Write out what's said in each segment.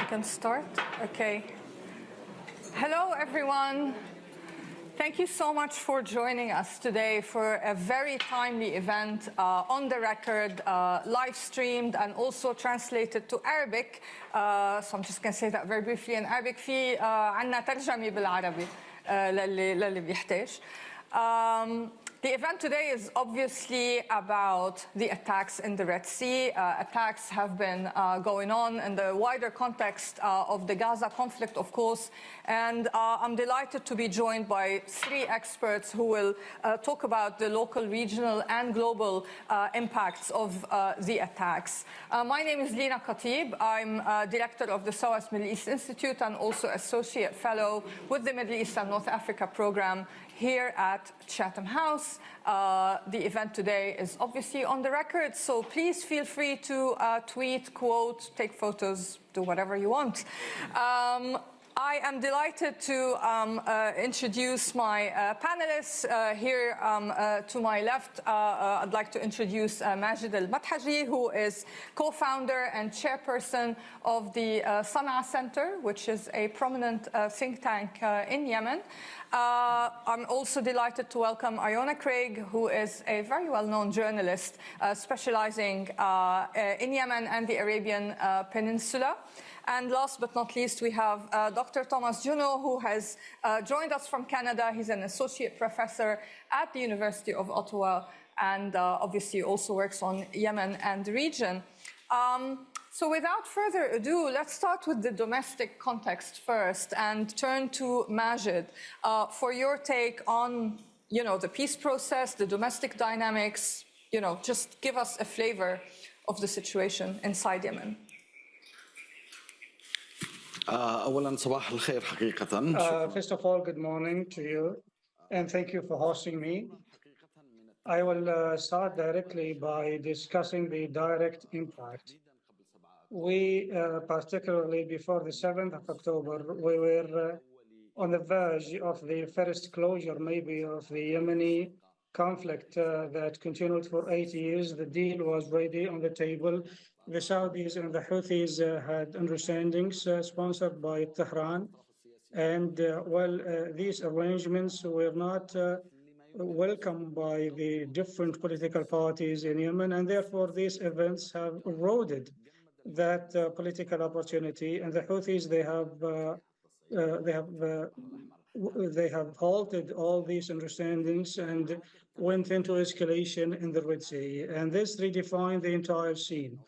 can start. Okay. Hello, everyone. Thank you so much for joining us today for a very timely event on the record, live streamed and also translated to Arabic. So I'm just going to say that very briefly in Arabic. في عنا ترجمة بالعربي للي بيحتاج. The event today is obviously about the attacks in the Red Sea. Attacks have been going on in the wider context of the Gaza conflict, of course. And I'm delighted to be joined by three experts who will talk about the local, regional, and global impacts of the attacks. My name is Lina Khatib. I'm director of the SOAS Middle East Institute and also associate fellow with the Middle East and North Africa program here at Chatham House. The event today is obviously on the record, so please feel free to tweet, quote, take photos, do whatever you want. I am delighted to introduce my panelists. Here to my left, I'd like to introduce Majid Al-Mathaji, who is co-founder and chairperson of the Sana'a Center, which is a prominent think tank in Yemen. I'm also delighted to welcome Iona Craig, who is a very well-known journalist specializing in Yemen and the Arabian Peninsula. And last but not least, we have Dr. Thomas Juneau, who has joined us from Canada. He's an associate professor at the University of Ottawa and obviously also works on Yemen and the region. So without further ado, let's start with the domestic context first and turn to Majid for your take on, the peace process, the domestic dynamics, just give us a flavor of the situation inside Yemen. First of all, good morning to you, and thank you for hosting me. I will start directly by discussing the direct impact. We, particularly before the 7th of October, we were on the verge of the first closure, maybe, of the Yemeni conflict that continued for 8 years. The deal was ready on the table. The Saudis and the Houthis had understandings sponsored by Tehran. And, these arrangements were not welcomed by the different political parties in Yemen. And therefore, these events have eroded that political opportunity. And the Houthis, they have halted all these understandings and went into escalation in the Red Sea. And this redefined the entire scene,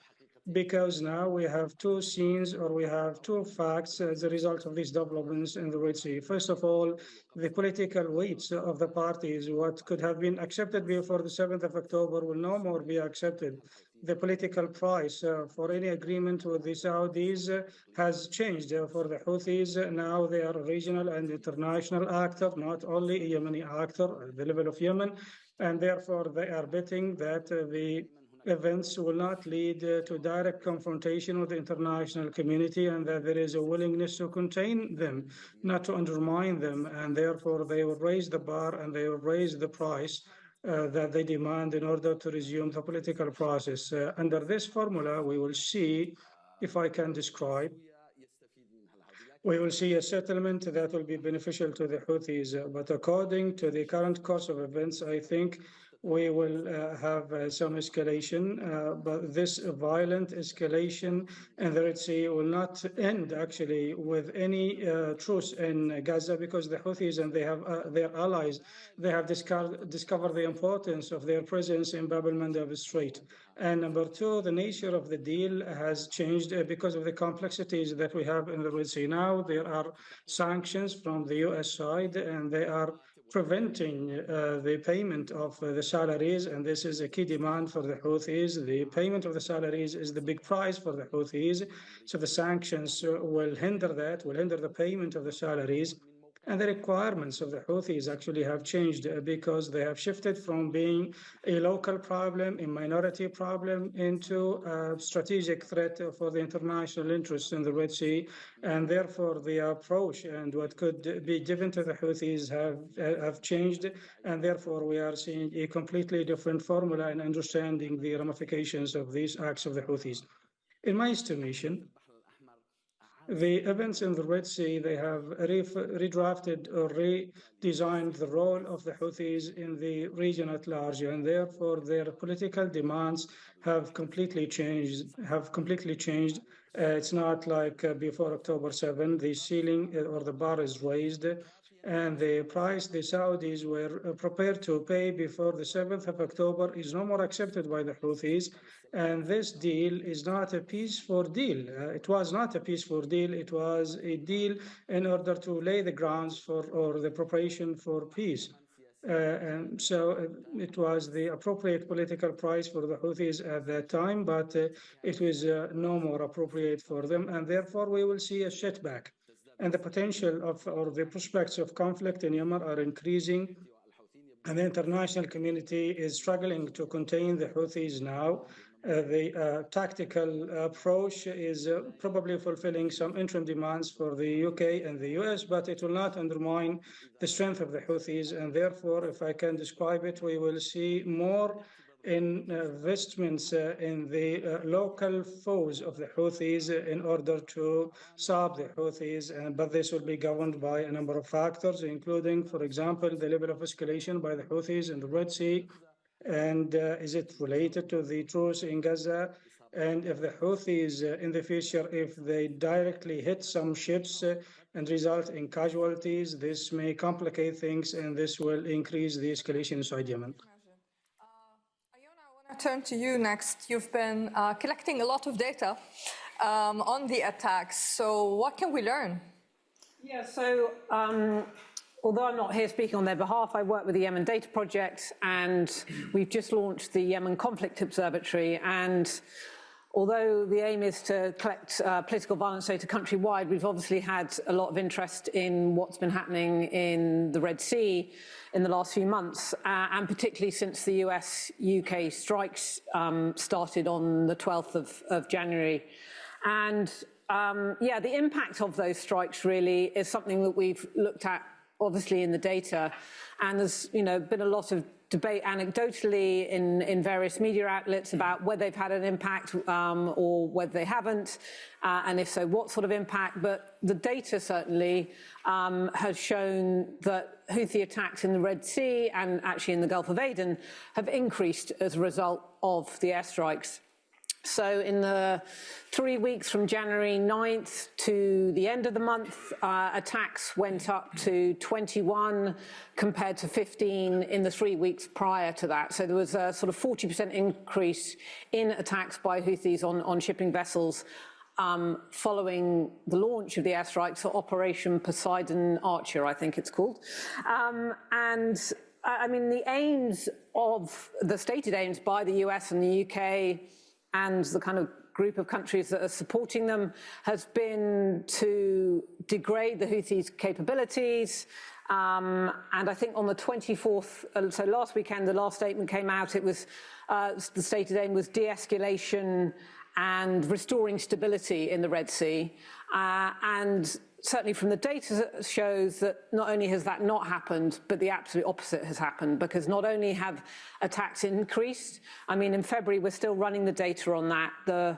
because now we have two scenes, or we have two facts as a result of these developments in the Red Sea. First of all, the political weights of the parties, what could have been accepted before the 7th of October will no more be accepted. The political price for any agreement with the Saudis has changed. For the Houthis, now they are a regional and international actor, not only a Yemeni actor at the level of Yemen, and therefore they are betting that the events will not lead to direct confrontation with the international community, and that there is a willingness to contain them, not to undermine them, and therefore they will raise the bar and they will raise the price that they demand in order to resume the political process. Under this formula, we will see, if I can describe, we will see a settlement that will be beneficial to the Houthis. But according to the current course of events, I think we will have some escalation, but this violent escalation in the Red Sea will not end actually with any truce in Gaza, because the Houthis and they have their allies, they have discovered the importance of their presence in Bab el-Mandab Strait. And number two, the nature of the deal has changed because of the complexities that we have in the Red Sea. Now there are sanctions from the US side, and they are preventing the payment of the salaries, and this is a key demand for the Houthis. The payment of the salaries is the big prize for the Houthis. So the sanctions will hinder that, will hinder the payment of the salaries. And the requirements of the Houthis actually have changed because they have shifted from being a local problem, a minority problem, into a strategic threat for the international interests in the Red Sea. And therefore, the approach and what could be given to the Houthis have changed. And therefore, we are seeing a completely different formula in understanding the ramifications of these acts of the Houthis. In my estimation, The events in the Red Sea, they have redrafted or redesigned the role of the Houthis in the region at large, and therefore their political demands have completely changed. It's not like before October 7, the ceiling or the bar is raised, and the price the Saudis were prepared to pay before the 7th of October is no more accepted by the Houthis. And this deal is not a peaceful deal. It was not a peaceful deal. It was a deal in order to lay the grounds for or the preparation for peace. And so it was the appropriate political price for the Houthis at that time, but it was no more appropriate for them. And therefore, we will see a setback. And the potential of or the prospects of conflict in Yemen are increasing. And the international community is struggling to contain the Houthis now. The tactical approach is probably fulfilling some interim demands for the UK and the US, but it will not undermine the strength of the Houthis. And therefore, if I can describe it, we will see more investments in the local foes of the Houthis in order to stop the Houthis, but this will be governed by a number of factors, including, for example, the level of escalation by the Houthis in the Red Sea, and is it related to the truce in Gaza? And if the Houthis in the future, if they directly hit some ships and result in casualties, this may complicate things, and this will increase the escalation inside Yemen. I want to turn to you next. You've been collecting a lot of data on the attacks. So what can we learn? Yeah, so although I'm not here speaking on their behalf, I work with the Yemen Data Project, and we've just launched the Yemen Conflict Observatory. And although the aim is to collect political violence data countrywide, we've obviously had a lot of interest in what's been happening in the Red Sea in the last few months, and particularly since the US-UK strikes started on the 12th of January. And yeah, the impact of those strikes really is something that we've looked at obviously in the data, and there's been a lot of debate anecdotally in various media outlets about whether they've had an impact or whether they haven't, and if so, what sort of impact. But the data certainly has shown that Houthi attacks in the Red Sea and actually in the Gulf of Aden have increased as a result of the airstrikes. So in the 3 weeks from January 9th to the end of the month, attacks went up to 21 compared to 15 in the 3 weeks prior to that. So there was a sort of 40% increase in attacks by Houthis on shipping vessels following the launch of the airstrikes, so Operation Poseidon Archer, I think it's called. And I mean, the aims of the stated aims by the US and the UK and the kind of group of countries that are supporting them has been to degrade the Houthis' capabilities. And I think on the 24th, so last weekend, the last statement came out, it was, the stated aim was de-escalation and restoring stability in the Red Sea. And certainly from the data shows that not only has that not happened, but the absolute opposite has happened, because not only have attacks increased, I mean, in February, we're still running the data on that. The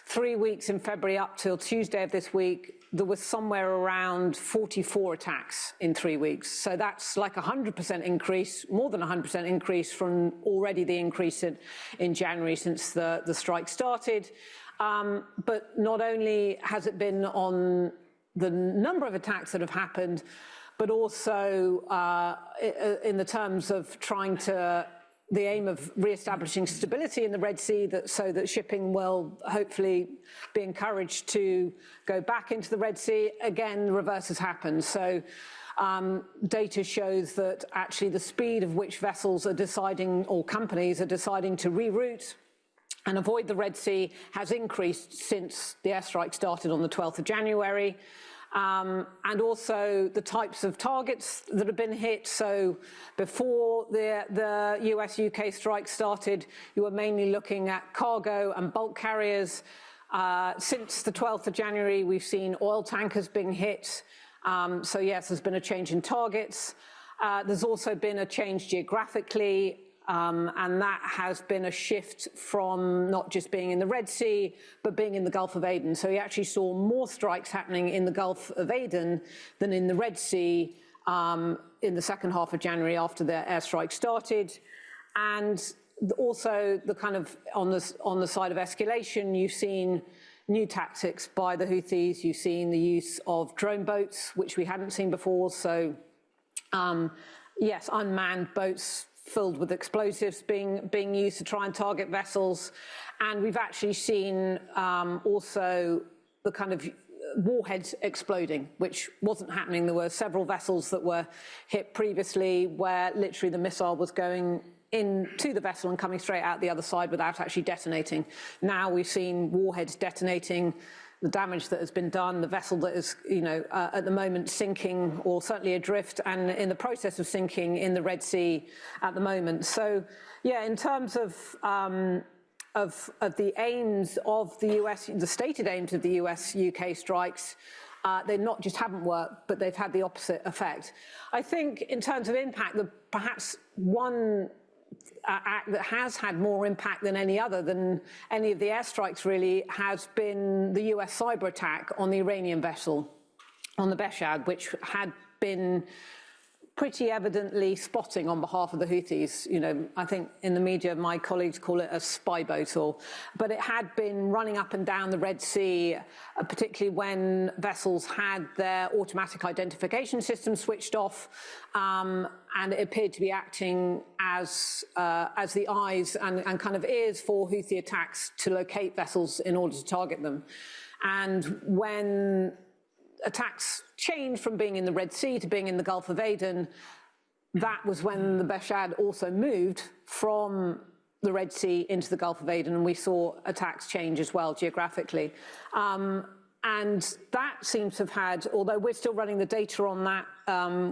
3 weeks in February up till Tuesday of this week, there was somewhere around 44 attacks in 3 weeks. So that's like 100% increase, more than 100% increase from already the increase in January since the strike started. But not only has it been on the number of attacks that have happened, but also in the terms of trying to, the aim of re-establishing stability in the Red Sea, so that shipping will hopefully be encouraged to go back into the Red Sea. Again, the reverse has happened. So data shows that actually the speed of which vessels are deciding, or companies are deciding to reroute and avoid the Red Sea has increased since the airstrike started on the 12th of January. And also the types of targets that have been hit. So before the US-UK strike started, you were mainly looking at cargo and bulk carriers. Since the 12th of January, we've seen oil tankers being hit. So yes, there's been a change in targets. There's also been a change geographically. And that has been a shift from not just being in the Red Sea, but being in the Gulf of Aden. So he actually saw more strikes happening in the Gulf of Aden than in the Red Sea in the second half of January after the airstrike started. And also the kind of on the side of escalation, you've seen new tactics by the Houthis. You've seen the use of drone boats, which we hadn't seen before. So yes, unmanned boats filled with explosives being used to try and target vessels. And we've actually seen also the kind of warheads exploding, which wasn't happening. There were several vessels that were hit previously where literally the missile was going into the vessel and coming straight out the other side without actually detonating. Now we've seen warheads detonating, the damage that has been done, the vessel that is, at the moment sinking or certainly adrift and in the process of sinking in the Red Sea at the moment. So, yeah, in terms of the aims of the US, the stated aims of the US-UK strikes, they not just haven't worked, but they've had the opposite effect. I think in terms of impact, perhaps one act that has had more impact than any other, than any of the airstrikes really, has been the US cyber attack on the Iranian vessel, on the Beshad, which had been pretty evidently spotting on behalf of the Houthis. I think in the media, my colleagues call it a spy boat, but it had been running up and down the Red Sea, particularly when vessels had their automatic identification system switched off, and it appeared to be acting as the eyes and kind of ears for Houthi attacks to locate vessels in order to target them. And when attacks changed from being in the Red Sea to being in the Gulf of Aden, that was when the Beshad also moved from the Red Sea into the Gulf of Aden, and we saw attacks change as well geographically. And that seems to have had, although we're still running the data on that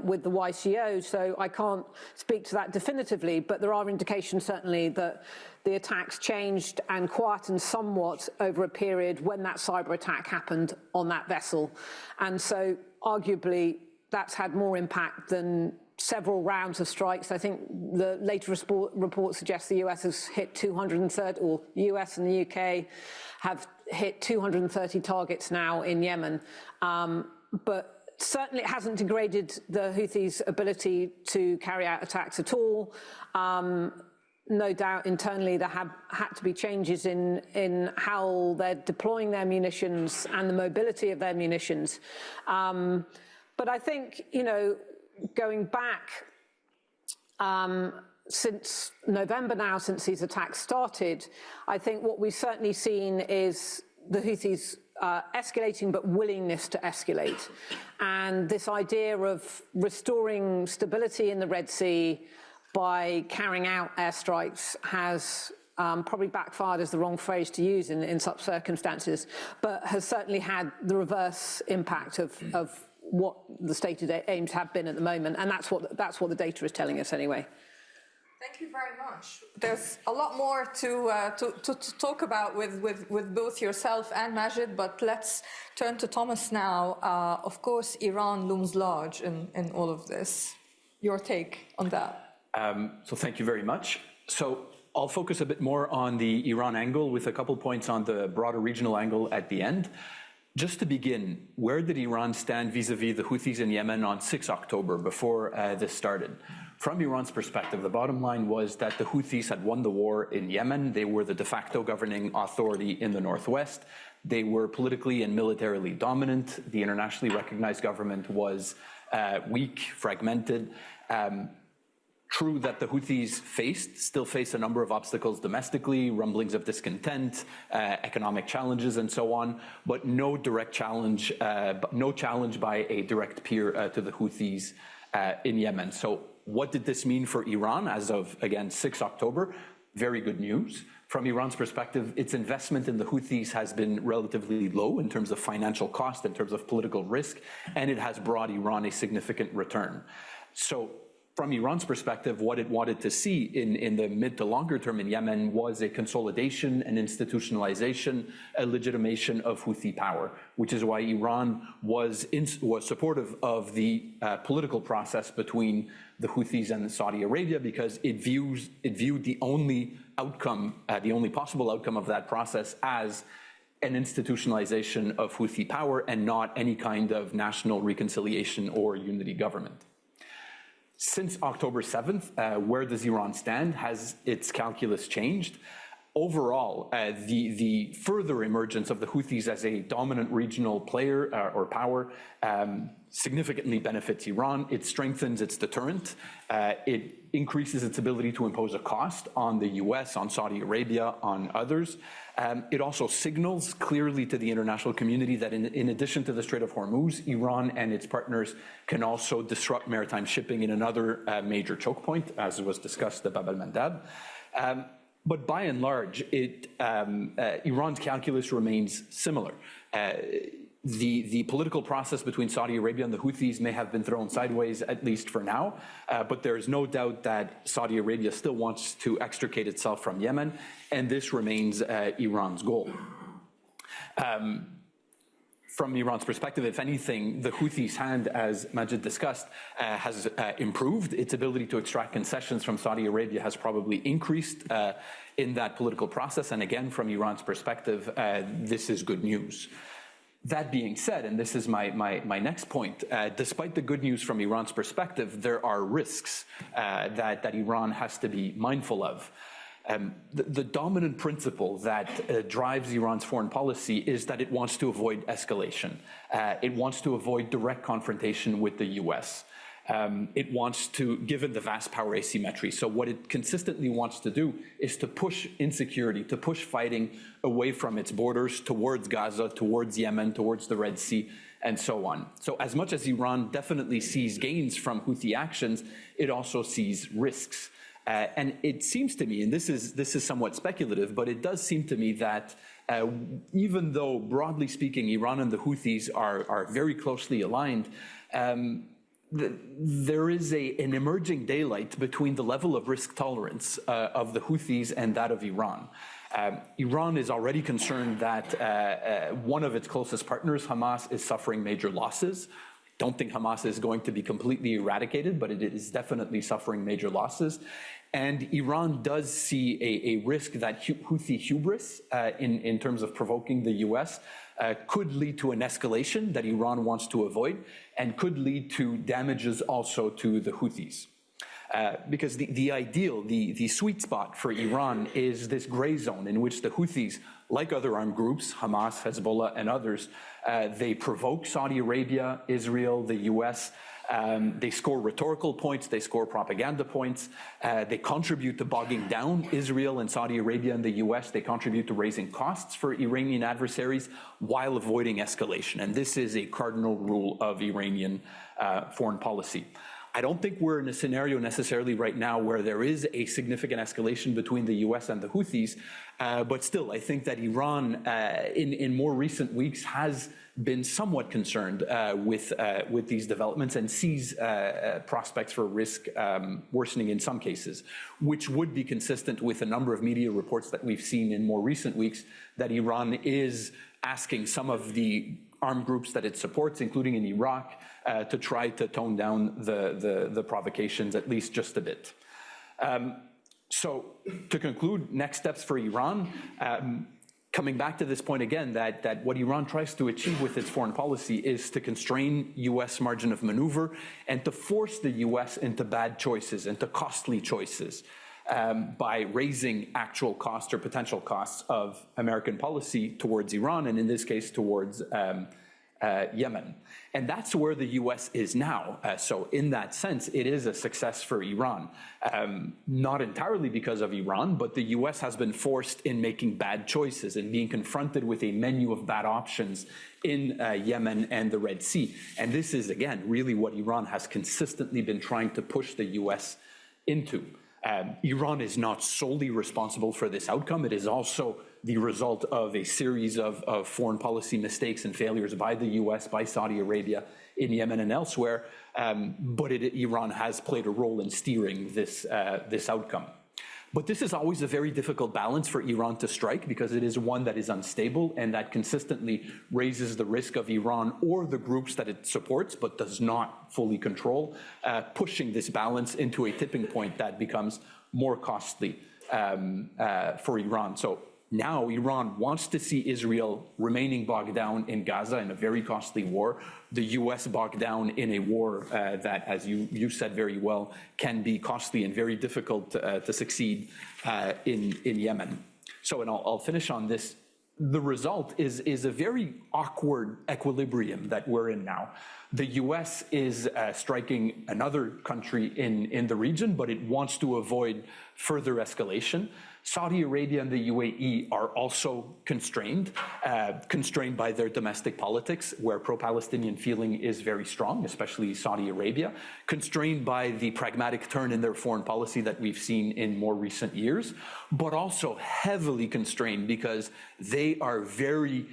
with the YCO, so I can't speak to that definitively, but there are indications certainly that the attacks changed and quietened somewhat over a period when that cyber attack happened on that vessel. And so arguably that's had more impact than several rounds of strikes. I think the later report suggests the US has hit 230, or US and the UK have hit 230 targets now in Yemen. But certainly it hasn't degraded the Houthis' ability to carry out attacks at all. No doubt internally there have had to be changes in how they're deploying their munitions and the mobility of their munitions. But I think, going back since November now, since these attacks started, I think what we've certainly seen is the Houthis escalating, but willingness to escalate. And this idea of restoring stability in the Red Sea by carrying out airstrikes has probably backfired is the wrong phrase to use in such circumstances, but has certainly had the reverse impact of what the stated aims have been at the moment, and that's what the data is telling us anyway. Thank you very much. There's a lot more to talk about with both yourself and Majid, but let's turn to Thomas now. Of course, Iran looms large in all of this. Your take on that? So thank you very much. So I'll focus a bit more on the Iran angle with a couple points on the broader regional angle at the end. Just to begin, where did Iran stand vis-a-vis the Houthis in Yemen on 6 October before this started? From Iran's perspective, the bottom line was that the Houthis had won the war in Yemen. They were the de facto governing authority in the northwest. They were politically and militarily dominant. The internationally recognized government was weak, fragmented. True that the Houthis still face a number of obstacles domestically, rumblings of discontent, economic challenges, and so on, but no direct challenge, no challenge by a direct peer to the Houthis in Yemen. So what did this mean for Iran as of, again, 6 October? Very good news. From Iran's perspective, its investment in the Houthis has been relatively low in terms of financial cost, in terms of political risk, and it has brought Iran a significant return. So from Iran's perspective, what it wanted to see in the mid to longer term in Yemen was a consolidation, an institutionalization, a legitimation of Houthi power, which is why Iran was supportive of the political process between the Houthis and Saudi Arabia, because it viewed the only outcome, the only possible outcome of that process as an institutionalization of Houthi power and not any kind of national reconciliation or unity government. Since October 7th, where does Iran stand? Has its calculus changed? Overall, the further emergence of the Houthis as a dominant regional player or power significantly benefits Iran. It strengthens its deterrent. It increases its ability to impose a cost on the US, on Saudi Arabia, on others. It also signals clearly to the international community that in addition to the Strait of Hormuz, Iran and its partners can also disrupt maritime shipping in another major choke point, as was discussed, the Bab al-Mandab. But by and large, Iran's calculus remains similar. The political process between Saudi Arabia and the Houthis may have been thrown sideways, at least for now, but there is no doubt that Saudi Arabia still wants to extricate itself from Yemen, and this remains Iran's goal. From Iran's perspective, if anything, the Houthis' hand, as Majid discussed, has improved. Its ability to extract concessions from Saudi Arabia has probably increased in that political process, and again, from Iran's perspective, this is good news. That being said, and this is my next point, despite the good news from Iran's perspective, there are risks that Iran has to be mindful of. The dominant principle that drives Iran's foreign policy is that it wants to avoid escalation. It wants to avoid direct confrontation with the US. It wants to, given the vast power asymmetry. So what it consistently wants to do is to push insecurity, to push fighting away from its borders towards Gaza, towards Yemen, towards the Red Sea, and so on. So as much as Iran definitely sees gains from Houthi actions, it also sees risks. And it seems to me, and this is somewhat speculative, but it does seem to me that even though, broadly speaking, Iran and the Houthis are very closely aligned, there is an emerging daylight between the level of risk tolerance of the Houthis and that of Iran. Iran is already concerned that one of its closest partners, Hamas, is suffering major losses. Don't think Hamas is going to be completely eradicated, but it is definitely suffering major losses. And Iran does see a risk that Houthi hubris in terms of provoking the US could lead to an escalation that Iran wants to avoid and could lead to damages also to the Houthis. Because the ideal, the sweet spot for Iran is this gray zone in which the Houthis, like other armed groups, Hamas, Hezbollah, and others, they provoke Saudi Arabia, Israel, the US. They score rhetorical points, they score propaganda points, they contribute to bogging down Israel and Saudi Arabia and the US, they contribute to raising costs for Iranian adversaries while avoiding escalation. And this is a cardinal rule of Iranian foreign policy. I don't think we're in a scenario necessarily right now where there is a significant escalation between the US and the Houthis, but still, I think that Iran in more recent weeks has been somewhat concerned with these developments and sees prospects for risk worsening in some cases, which would be consistent with a number of media reports that we've seen in more recent weeks that Iran is asking some of the armed groups that it supports, including in Iraq, to try to tone down the provocations at least just a bit. So to conclude, next steps for Iran, coming back to this point again, that what Iran tries to achieve with its foreign policy is to constrain US margin of maneuver and to force the US into bad choices, into costly choices, by raising actual costs or potential costs of American policy towards Iran, and in this case towards Yemen. And that's where the US is now. So in that sense, it is a success for Iran. Not entirely because of Iran, but the US has been forced in making bad choices and being confronted with a menu of bad options in Yemen and the Red Sea. And this is, again, really what Iran has consistently been trying to push the US into. Iran is not solely responsible for this outcome. It is also the result of a series of foreign policy mistakes and failures by the US, by Saudi Arabia in Yemen and elsewhere, but Iran has played a role in steering this outcome. But this is always a very difficult balance for Iran to strike, because it is one that is unstable and that consistently raises the risk of Iran or the groups that it supports but does not fully control, pushing this balance into a tipping point that becomes more costly for Iran. So now Iran wants to see Israel remaining bogged down in Gaza in a very costly war, the US bogged down in a war that, as you said very well, can be costly and very difficult to succeed in Yemen. So, and I'll finish on this. The result is a very awkward equilibrium that we're in now. The US is striking another country in the region, but it wants to avoid further escalation. Saudi Arabia and the UAE are also constrained by their domestic politics, where pro-Palestinian feeling is very strong, especially Saudi Arabia, constrained by the pragmatic turn in their foreign policy that we've seen in more recent years, but also heavily constrained because they are very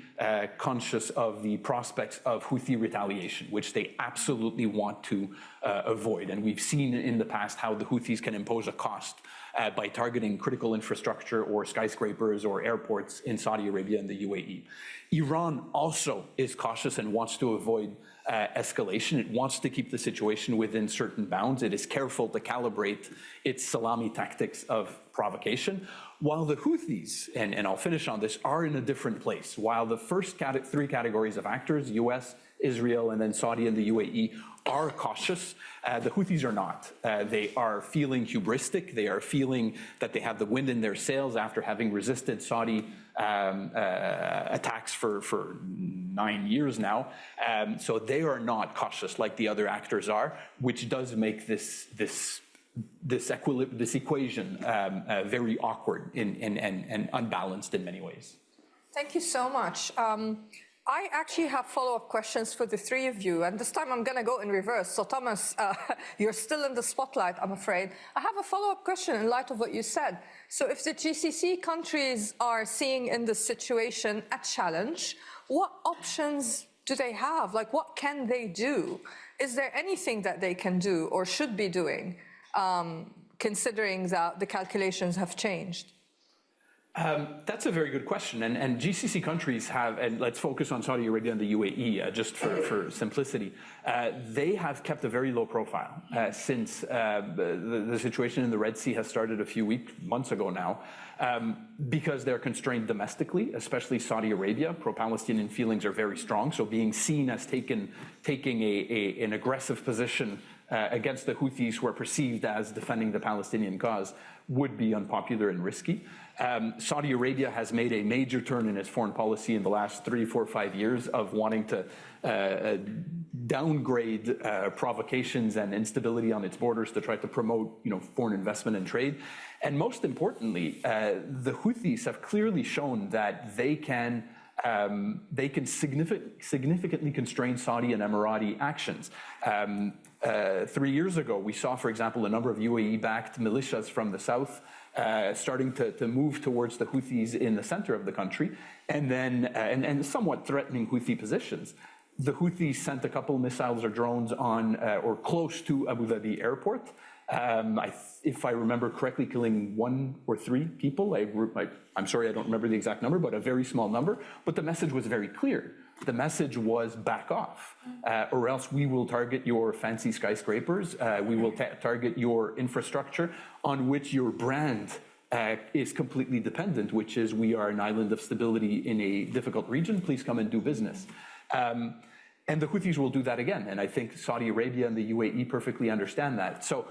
conscious of the prospects of Houthi retaliation, which they absolutely want to avoid. And we've seen in the past how the Houthis can impose a cost by targeting critical infrastructure or skyscrapers or airports in Saudi Arabia and the UAE. Iran also is cautious and wants to avoid escalation. It wants to keep the situation within certain bounds. It is careful to calibrate its salami tactics of provocation, while the Houthis, and I'll finish on this, are in a different place. While the first three categories of actors, US, Israel, and then Saudi and the UAE, are cautious, the Houthis are not. They are feeling hubristic. They are feeling that they have the wind in their sails after having resisted Saudi attacks for 9 years now. So they are not cautious like the other actors are, which does make this equation very awkward and unbalanced in many ways. Thank you so much. I actually have follow-up questions for the three of you, and this time I'm going to go in reverse. So Thomas, you're still in the spotlight, I'm afraid. I have a follow-up question in light of what you said. So if the GCC countries are seeing in this situation a challenge, what options do they have? Like, what can they do? Is there anything that they can do or should be doing, considering that the calculations have changed? That's a very good question. And GCC countries have, and let's focus on Saudi Arabia and the UAE just for simplicity, they have kept a very low profile since the situation in the Red Sea has started a few months ago now, because they're constrained domestically, especially Saudi Arabia. Pro-Palestinian feelings are very strong, so being seen as taking an aggressive position against the Houthis, who are perceived as defending the Palestinian cause, would be unpopular and risky. Saudi Arabia has made a major turn in its foreign policy in the last 3, 4, 5 years of wanting to downgrade provocations and instability on its borders to try to promote, foreign investment and trade. And most importantly, the Houthis have clearly shown that they can significantly constrain Saudi and Emirati actions. 3 years ago, we saw, for example, a number of UAE-backed militias from the south starting to move towards the Houthis in the center of the country, and then and somewhat threatening Houthi positions. The Houthis sent a couple missiles or drones on or close to Abu Dhabi airport. If I remember correctly, killing 1 or 3 people. I'm sorry, I don't remember the exact number, but a very small number. But the message was very clear. The message was back off, or else we will target your fancy skyscrapers. We will target your infrastructure on which your brand is completely dependent, which is we are an island of stability in a difficult region. Please come and do business. And the Houthis will do that again. And I think Saudi Arabia and the UAE perfectly understand that. So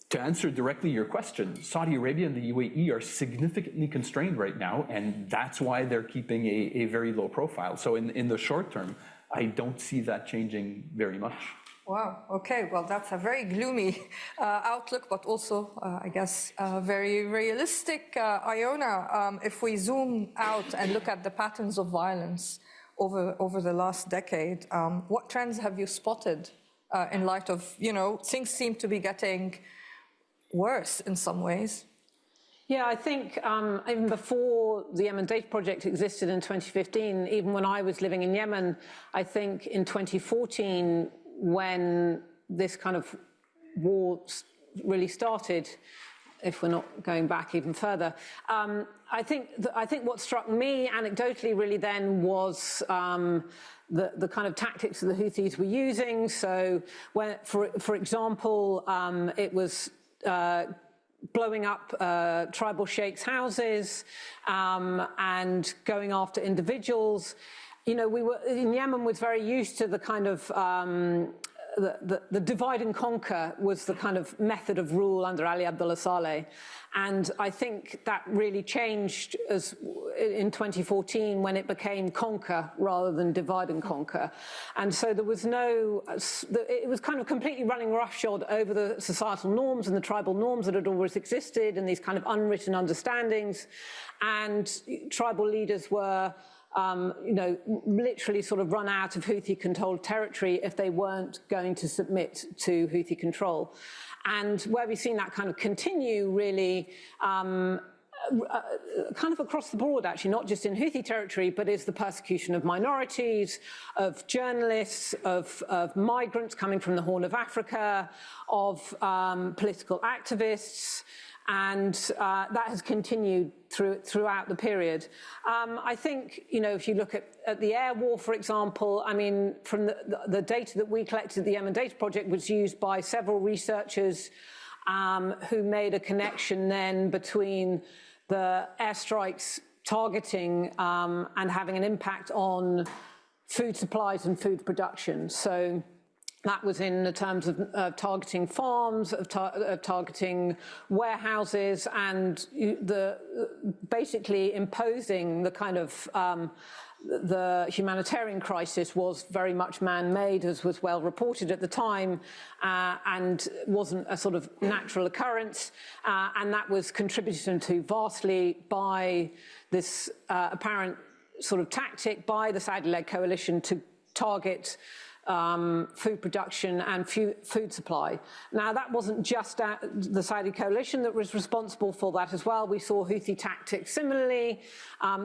to answer directly your question, Saudi Arabia and the UAE are significantly constrained right now, and that's why they're keeping a very low profile. So in the short term, I don't see that changing very much. Wow, okay, well, that's a very gloomy outlook, but also, I guess, very realistic. Iona, if we zoom out and look at the patterns of violence over the last decade, what trends have you spotted in light of, things seem to be getting worse in some ways? Yeah, I think even before the Yemen Data Project existed in 2015, even when I was living in Yemen, I think in 2014, when this kind of war really started, if we're not going back even further, I think what struck me anecdotally really then was the kind of tactics that the Houthis were using. So, when, for example, it was blowing up tribal sheikhs' houses and going after individuals. You know, Yemen was very used to the kind of the divide and conquer was the kind of method of rule under Ali Abdullah Saleh. And I think that really changed in 2014 when it became conquer rather than divide and conquer. And so there was it was kind of completely running roughshod over the societal norms and the tribal norms that had always existed and these kind of unwritten understandings. And tribal leaders were literally sort of run out of Houthi-controlled territory if they weren't going to submit to Houthi control. And where we've seen that kind of continue really kind of across the board, actually, not just in Houthi territory, but is the persecution of minorities, of journalists, of migrants coming from the Horn of Africa, of political activists. And that has continued throughout the period. I think, if you look at the air war, for example, I mean, from the data that we collected at the Yemen Data Project was used by several researchers who made a connection then between the airstrikes targeting and having an impact on food supplies and food production. So that was in the terms of targeting farms, of targeting warehouses, and basically imposing the kind of the humanitarian crisis was very much man-made, as was well reported at the time, and wasn't a sort of natural occurrence, and that was contributed to vastly by this apparent sort of tactic by the Saudi-led coalition to target food production and food supply. Now, that wasn't just the Saudi coalition that was responsible for that as well. We saw Houthi tactics similarly,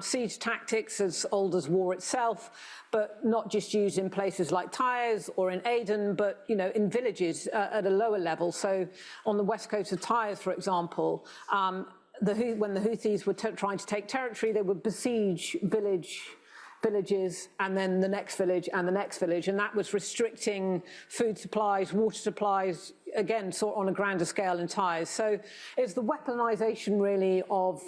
siege tactics as old as war itself, but not just used in places like Taiz or in Aden, but, in villages at a lower level. So on the west coast of Taiz, for example, when the Houthis were trying to take territory, they would besiege villages, and then the next village and the next village, and that was restricting food supplies, water supplies, again, sort of on a grander scale in Taiz. So it's the weaponization really of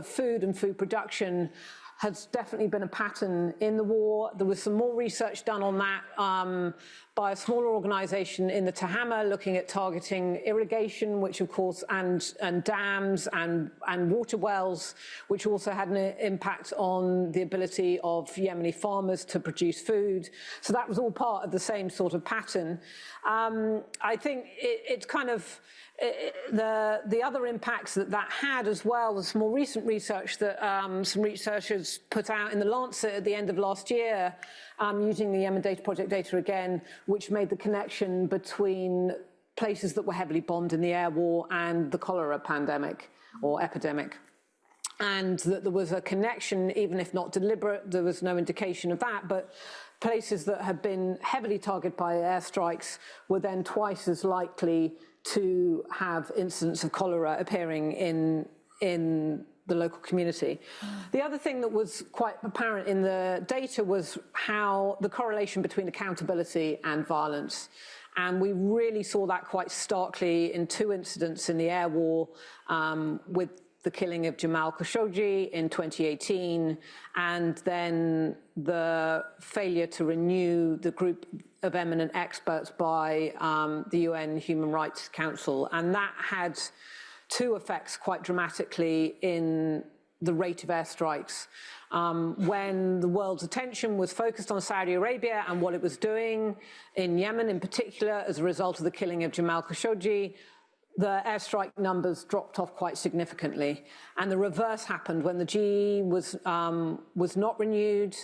food and food production has definitely been a pattern in the war. There was some more research done on that by a smaller organisation in the Tahama, looking at targeting irrigation, which of course, and dams and water wells, which also had an impact on the ability of Yemeni farmers to produce food. So that was all part of the same sort of pattern. I think it's kind of the other impacts that had as well. There's some more recent research that some researchers put out in the Lancet at the end of last year, using the Yemen Data Project data again, which made the connection between places that were heavily bombed in the air war and the cholera pandemic or epidemic. And that there was a connection, even if not deliberate, there was no indication of that, but places that had been heavily targeted by airstrikes were then twice as likely to have incidents of cholera appearing in the local community. The other thing that was quite apparent in the data was how the correlation between accountability and violence. And we really saw that quite starkly in two incidents in the air war, with the killing of Jamal Khashoggi in 2018, and then the failure to renew the group of eminent experts by the UN Human Rights Council. And that had two effects quite dramatically in the rate of airstrikes. When the world's attention was focused on Saudi Arabia and what it was doing in Yemen in particular as a result of the killing of Jamal Khashoggi, the airstrike numbers dropped off quite significantly. And the reverse happened when the GE was not renewed,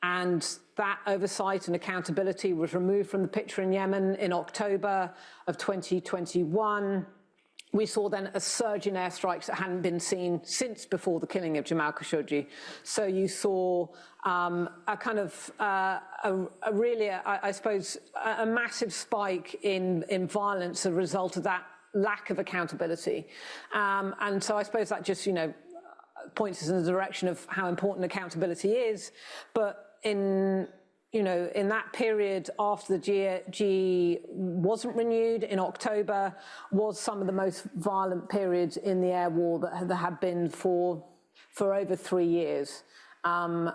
and that oversight and accountability was removed from the picture in Yemen in October of 2021. we saw then a surge in airstrikes that hadn't been seen since before the killing of Jamal Khashoggi. So you saw a kind of I suppose, a massive spike in violence as a result of that lack of accountability. And so I suppose that just, points us in the direction of how important accountability is. But in that period after the GE wasn't renewed in October, was some of the most violent periods in the air war that there have been for over 3 years. The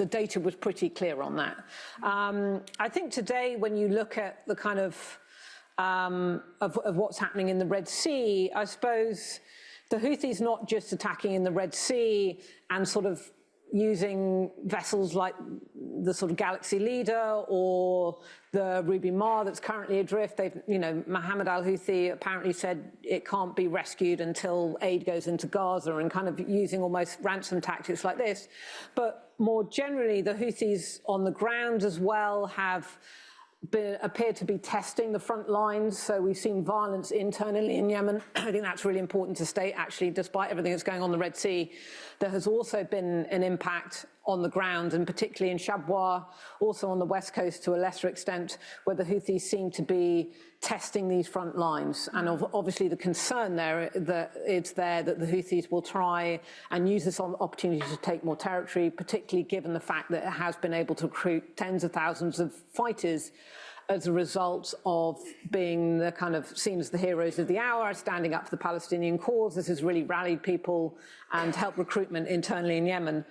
data was pretty clear on that. I think today, when you look at the kind of what's happening in the Red Sea, I suppose the Houthis not just attacking in the Red Sea and sort of using vessels like the sort of Galaxy Leader or the Ruby Mar that's currently adrift. They've, Mohammed al-Houthi apparently said it can't be rescued until aid goes into Gaza, and kind of using almost ransom tactics like this. But more generally, the Houthis on the ground as well have appear to be testing the front lines. So we've seen violence internally in Yemen. I think that's really important to state, actually, despite everything that's going on in the Red Sea. There has also been an impact on the ground, and particularly in Shabwa, also on the west coast to a lesser extent, where the Houthis seem to be testing these front lines. And obviously the concern there that the Houthis will try and use this opportunity to take more territory, particularly given the fact that it has been able to recruit tens of thousands of fighters as a result of being the kind of seen as the heroes of the hour, standing up for the Palestinian cause. This has really rallied people and helped recruitment internally in Yemen.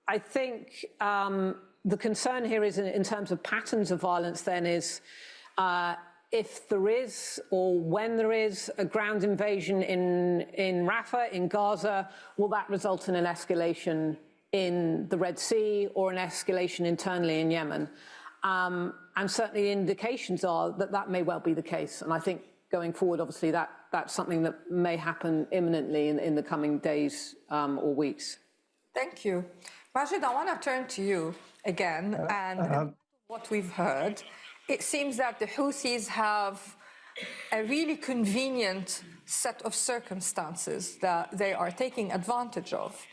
I think the concern here is in terms of patterns of violence then is if there is, or when there is, a ground invasion in Rafah, in Gaza, will that result in an escalation in the Red Sea or an escalation internally in Yemen? And certainly indications are that that may well be the case. And I think going forward, obviously, that's something that may happen imminently in the coming days or weeks. Thank you. Majid, I want to turn to you again. And what we've heard, it seems that the Houthis have a really convenient set of circumstances that they are taking advantage of.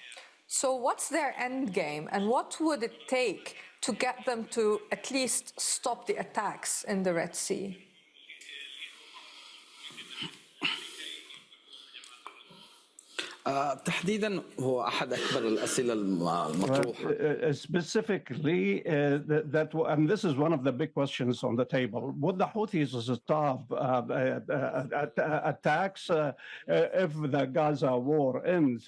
So what's their end game, and what would it take to get them to at least stop the attacks in the Red Sea? تحديدا هو أحد أكبر الأسئلة المطروحة. Specifically, and this is one of the big questions on the table. Would the Houthis stop attacks if the Gaza war ends?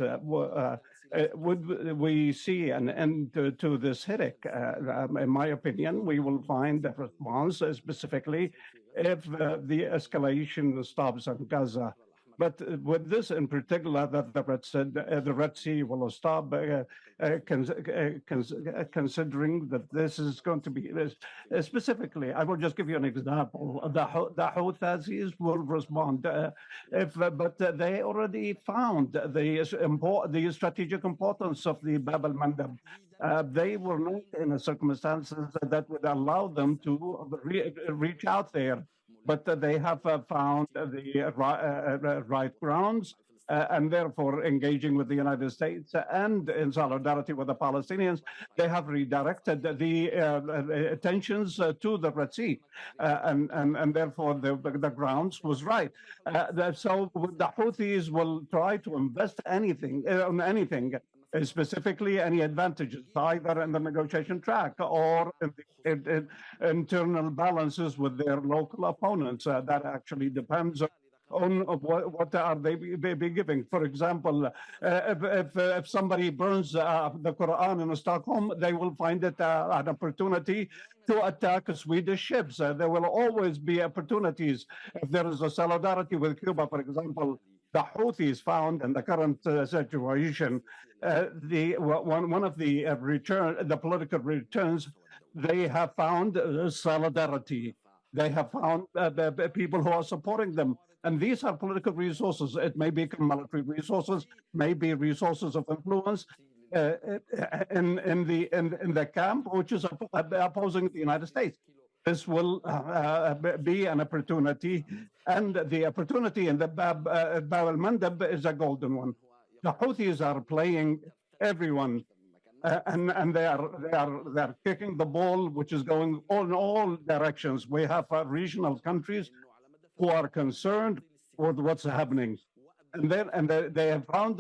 Would we see an end to this headache? In my opinion, we will find a response specifically if the escalation stops in Gaza. But with this in particular, that the Red Sea will stop, considering that this is going to be specifically, I will just give you an example. The Houthis will respond, but they already found the strategic importance of the Bab al-Mandab. They were not in circumstances that would allow them to reach out there. But they have found the right grounds, and therefore engaging with the United States and in solidarity with the Palestinians, they have redirected the attentions to the Red Sea, and therefore the grounds was right. So the Houthis will try to invest anything on anything, specifically any advantages, either in the negotiation track or in internal balances with their local opponents. That actually depends on what are they be giving. For example, if somebody burns the Quran in Stockholm, they will find it an opportunity to attack Swedish ships. There will always be opportunities. If there is a solidarity with Cuba, for example, the Houthis found in the current situation, one of the political returns, they have found solidarity. They have found the people who are supporting them. And these are political resources. It may be military resources, may be resources of influence in the camp, which is opposing the United States. this will be an opportunity, and the opportunity in the Bab al-Mandab is a golden one. The Houthis are playing everyone, and they're kicking the ball, which is going in all directions. We have regional countries who are concerned with what's happening, and they have found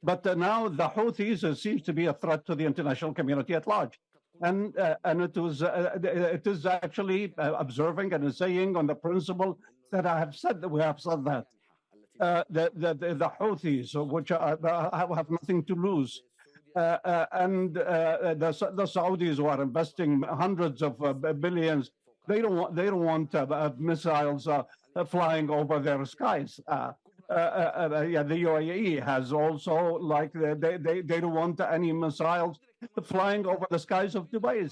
but now the Houthis seems to be a threat to the international community at large. And it is actually observing and saying on the principle that I have said that we have said that the Houthis, which have nothing to lose, and the Saudis who are investing hundreds of billions, they don't want missiles flying over their skies. Yeah, the UAE has also, like, they don't want any missiles flying over the skies of Dubai.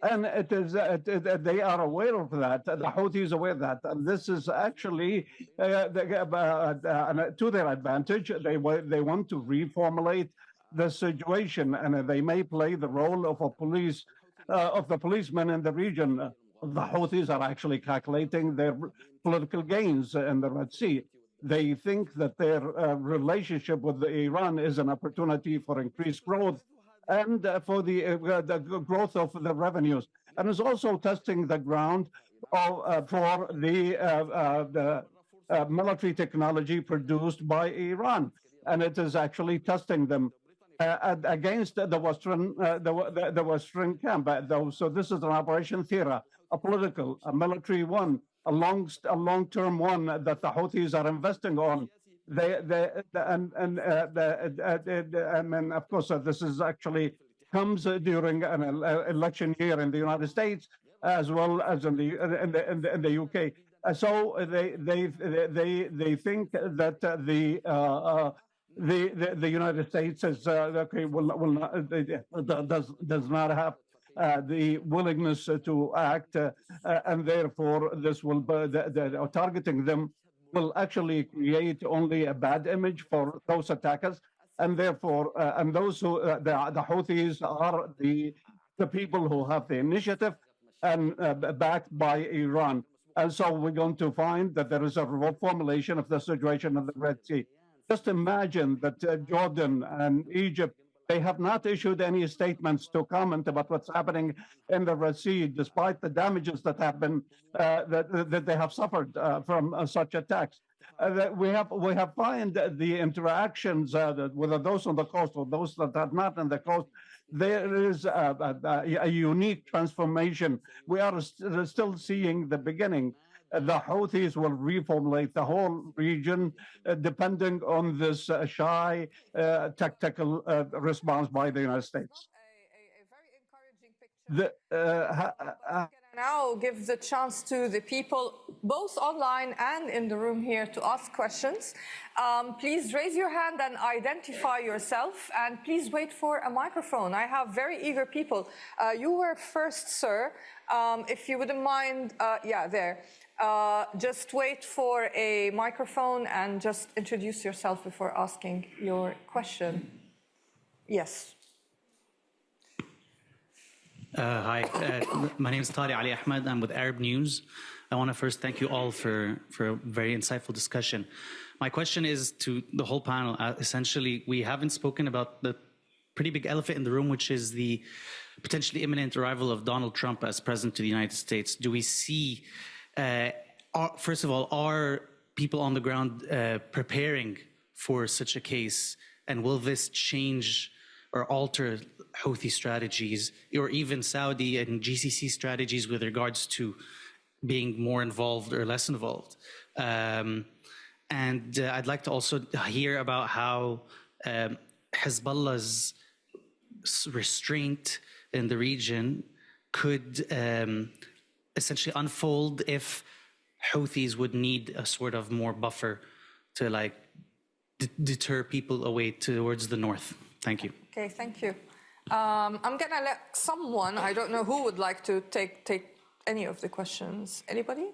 And they are aware of that. The Houthis are aware of that. And this is actually to their advantage. They want to reformulate the situation, and they may play the role of the policemen in the region. The Houthis are actually calculating their political gains in the Red Sea. They think that their relationship with Iran is an opportunity for increased growth and for the growth of the revenues, and is also testing the ground for the military technology produced by Iran, and it is actually testing them against the Western camp. So this is an operation theater, a political, a military one, a long-term one that the Houthis are investing on. And of course, this is actually comes during an election year in the United States as well as in the UK. So they think that the United States is does not have the willingness to act, and therefore this will targeting them will actually create only a bad image for those attackers, and therefore and those who the Houthis are the people who have the initiative and backed by Iran. And so we're going to find that there is a reformulation of the situation in the Red Sea. Just imagine that Jordan and Egypt, they have not issued any statements to comment about what's happening in the Red Sea, despite the damages that have been that they have suffered from such attacks. We have find the interactions whether those on the coast or those that are not on the coast. There is a unique transformation. We are still seeing the beginning. The Houthis will reformulate the whole region, depending on this shy tactical response by the United States. A very encouraging picture. Now give the chance to the people, both online and in the room here, to ask questions. Please raise your hand and identify yourself, and please wait for a microphone. I have very eager people. You were first, sir. If you wouldn't mind, yeah, there. Just wait for a microphone and just introduce yourself before asking your question. Yes. Hi, my name is Tariq Ali Ahmed. I'm with Arab News. I want to first thank you all for a very insightful discussion. My question is to the whole panel. Essentially, we haven't spoken about the pretty big elephant in the room, which is the potentially imminent arrival of Donald Trump as president of the United States. Do we see, first of all, are people on the ground preparing for such a case? And will this change or alter Houthi strategies, or even Saudi and GCC strategies with regards to being more involved or less involved? And I'd like to also hear about how Hezbollah's restraint in the region could essentially unfold if Houthis would need a sort of more buffer to like deter people away towards the north. Thank you. Okay, thank you. I'm gonna let someone, I don't know who would like to take any of the questions. Anybody?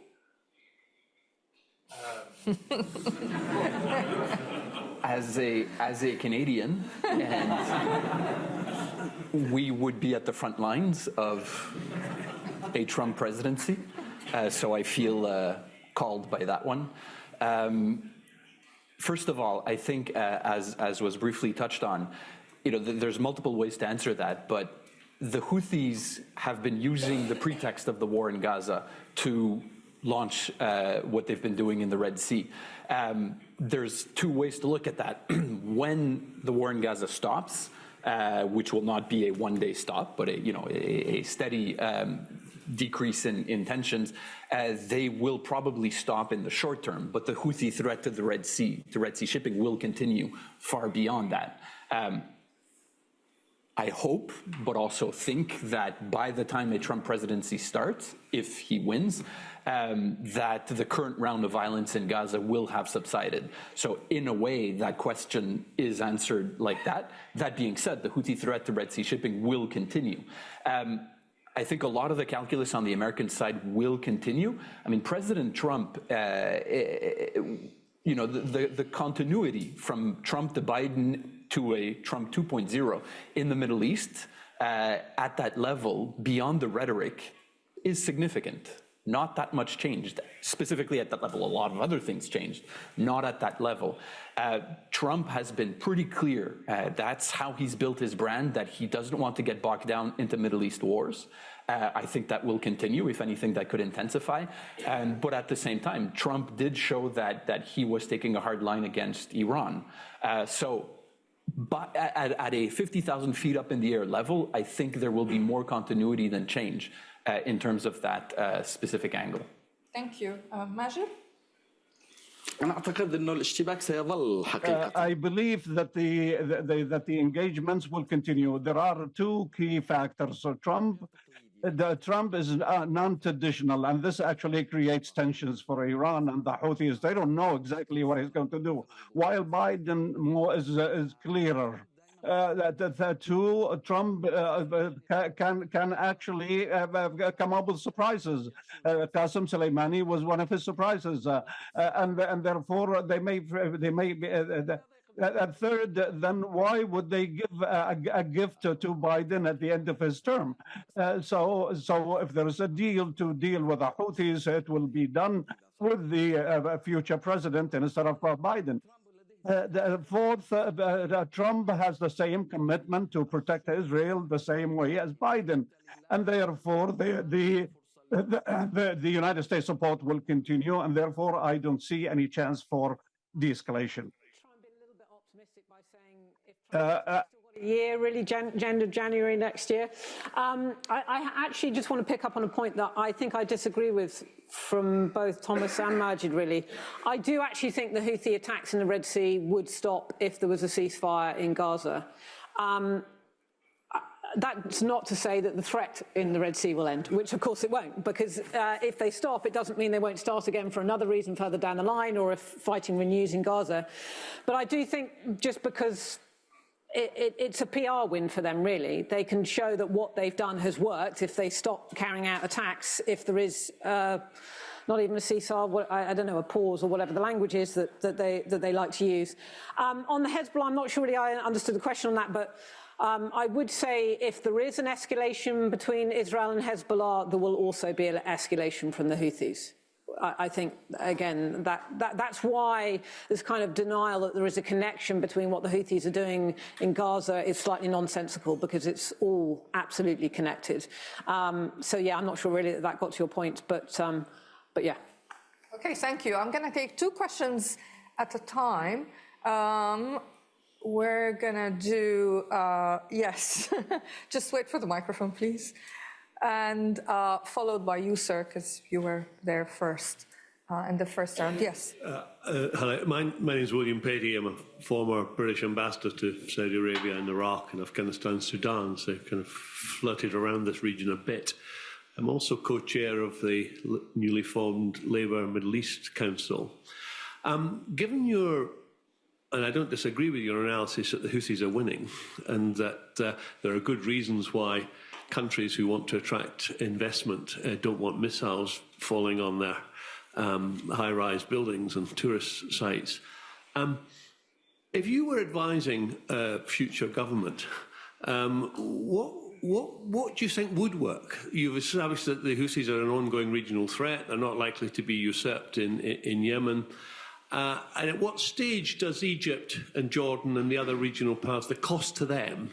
As a Canadian, and we would be at the front lines of a Trump presidency, so I feel called by that one. First of all, I think, as was briefly touched on, there's multiple ways to answer that, but the Houthis have been using the pretext of the war in Gaza to launch what they've been doing in the Red Sea. There's two ways to look at that. When the war in Gaza stops, which will not be a one-day stop, but a steady decrease in tensions, they will probably stop in the short term. But the Houthi threat to the Red Sea shipping will continue far beyond that. I hope, but also think that by the time a Trump presidency starts, if he wins, that the current round of violence in Gaza will have subsided. So in a way, that question is answered like that. That being said, the Houthi threat to Red Sea shipping will continue. I think a lot of the calculus on the American side will continue. I mean, President Trump, the continuity from Trump to Biden to a Trump 2.0 in the Middle East at that level, beyond the rhetoric, is significant. Not that much changed. Specifically at that level, a lot of other things changed. Not at that level. Trump has been pretty clear. That's how he's built his brand, that he doesn't want to get bogged down into Middle East wars. I think that will continue. If anything, that could intensify. But at the same time, Trump did show that he was taking a hard line against Iran. But at a 50,000 feet up in the air level, I think there will be more continuity than change in terms of that specific angle. Thank you. Majid? I believe that the engagements will continue. There are two key factors. So Trump is non-traditional, and this actually creates tensions for Iran and the Houthis. They don't know exactly what he's going to do, while Biden is clearer. Trump can actually come up with surprises. Qasem Soleimani was one of his surprises, and therefore they may be. Third, then why would they give a gift to Biden at the end of his term? So if there is a deal to deal with the Houthis, it will be done with the future president instead of Biden. The fourth, Trump has the same commitment to protect Israel the same way as Biden, and therefore the United States support will continue, and therefore I don't see any chance for de-escalation. Year, really, January next year. I actually just want to pick up on a point that I think I disagree with from both Thomas and Majid, really. I do actually think the Houthi attacks in the Red Sea would stop if there was a ceasefire in Gaza. That's not to say that the threat in the Red Sea will end, which of course it won't, because if they stop, it doesn't mean they won't start again for another reason further down the line, or if fighting renews in Gaza. But I do think just because it's a PR win for them, really. They can show that what they've done has worked if they stop carrying out attacks, if there is not even a ceasefire, I don't know, a pause or whatever the language is that they like to use. On the Hezbollah, I'm not sure really I understood the question on that, but I would say if there is an escalation between Israel and Hezbollah, there will also be an escalation from the Houthis. I think, again, that's why this kind of denial that there is a connection between what the Houthis are doing in Gaza is slightly nonsensical, because it's all absolutely connected. So, yeah, I'm not sure really that got to your point, but yeah. Okay, thank you. I'm going to take two questions at a time. We're going to do, yes, just wait for the microphone, please. And followed by you, sir, because you were there first in the first round. Yes. Hello, my name is William Patey. I'm a former British ambassador to Saudi Arabia and Iraq and Afghanistan, Sudan, so kind of flirted around this region a bit. I'm also co-chair of the newly formed Labour Middle East Council. Given your, and I don't disagree with your analysis that the Houthis are winning, and that there are good reasons why countries who want to attract investment don't want missiles falling on their high-rise buildings and tourist sites. If you were advising a future government What do you think would work? You've established that the Houthis are an ongoing regional threat. They're not likely to be usurped in Yemen. And at what stage does Egypt and Jordan and the other regional powers, the cost to them?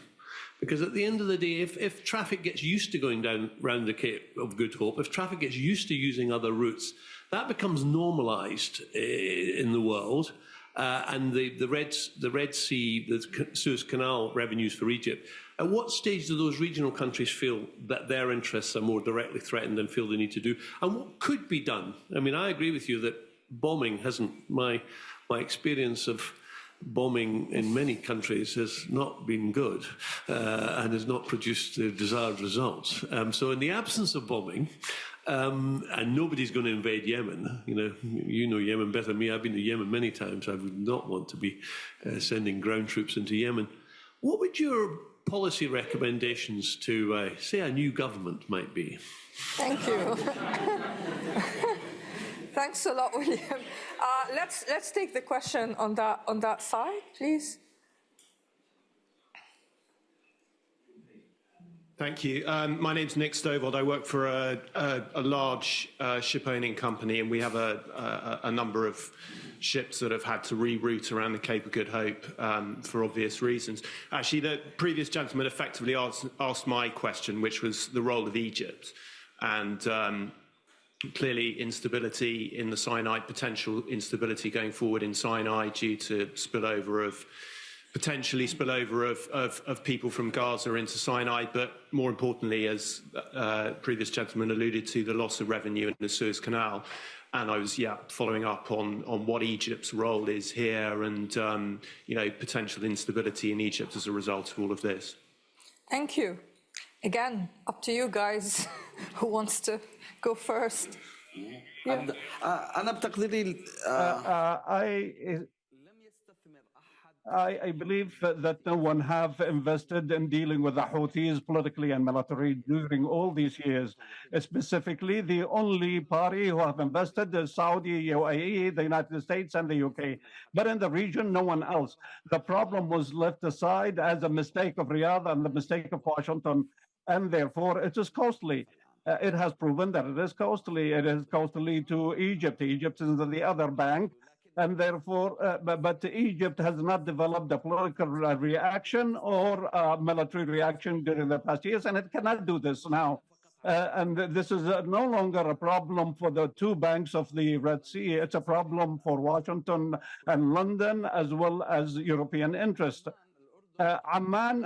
Because at the end of the day, if traffic gets used to going down round the Cape of Good Hope, if traffic gets used to using other routes, that becomes normalised in the world. And the Red Sea, the Suez Canal revenues for Egypt. At what stage do those regional countries feel that their interests are more directly threatened and feel they need to do? And what could be done? I mean, I agree with you that bombing hasn't, my experience of bombing in many countries has not been good and has not produced the desired results. So in the absence of bombing, and nobody's going to invade Yemen. You know Yemen better than me. I've been to Yemen many times. I would not want to be sending ground troops into Yemen. What would your policy recommendations to, say, a new government might be? Thank you. Thanks a lot, William. Let's take the question on that side, please. Thank you. My name's Nick Stovald. I work for a large ship-owning company, and we have a number of ships that have had to reroute around the Cape of Good Hope for obvious reasons. Actually, the previous gentleman effectively asked my question, which was the role of Egypt. And clearly instability in the Sinai, potential instability going forward in Sinai due to potentially spillover of people from Gaza into Sinai, but more importantly, as previous gentleman alluded to, the loss of revenue in the Suez Canal. And I was, following up on what Egypt's role is here and, potential instability in Egypt as a result of all of this. Thank you. Again, up to you guys. Who wants to go first? Yeah. I believe that no one have invested in dealing with the Houthis politically and militarily during all these years. Specifically, the only party who have invested is Saudi, UAE, the United States, and the UK. But in the region, no one else. The problem was left aside as a mistake of Riyadh and the mistake of Washington, and therefore it is costly. It has proven that it is costly. It is costly to Egypt. Egypt is the other bank. And therefore, but Egypt has not developed a political reaction or a military reaction during the past years, and it cannot do this now. And this is no longer a problem for the two banks of the Red Sea. It's a problem for Washington and London, as well as European interest. Amman,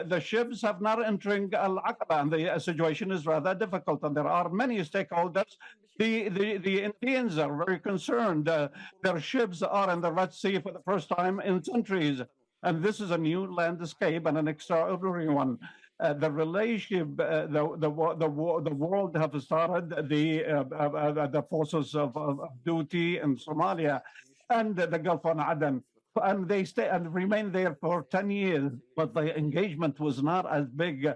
the ships have not entering Al-Aqaba, and the situation is rather difficult, and there are many stakeholders. The Indians are very concerned. Their ships are in the Red Sea for the first time in centuries, and this is a new landscape and an extraordinary one. The relationship, the world have started the forces of duty in Somalia and the Gulf of Aden. And they stay and remain there for 10 years, but the engagement was not as big.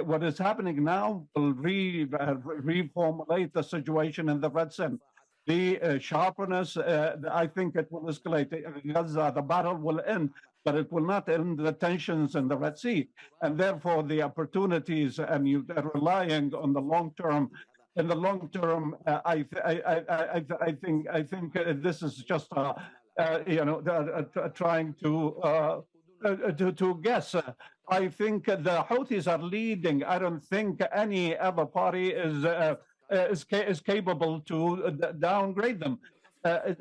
What is happening now will reformulate the situation in the Red Sea. The sharpness, I think it will escalate. Gaza, the battle will end, but it will not end the tensions in the Red Sea. And therefore, the opportunities, and you are relying on the long term. In the long term, I think this is just trying to guess. I think the Houthis are leading. I don't think any other party is capable to downgrade them. They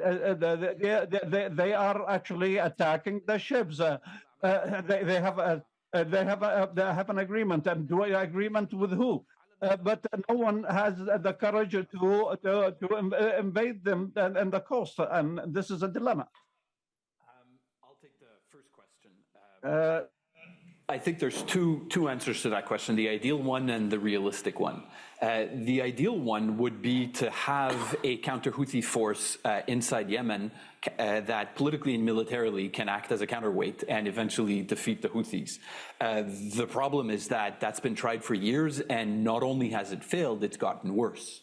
are actually attacking the ships. They have an agreement, and do an agreement with who? But no one has the courage to invade them and the coast, and this is a dilemma. I'll take the first question. I think there's two answers to that question, the ideal one and the realistic one. The ideal one would be to have a counter-Houthi force inside Yemen that politically and militarily can act as a counterweight and eventually defeat the Houthis. The problem is that that's been tried for years, and not only has it failed, it's gotten worse.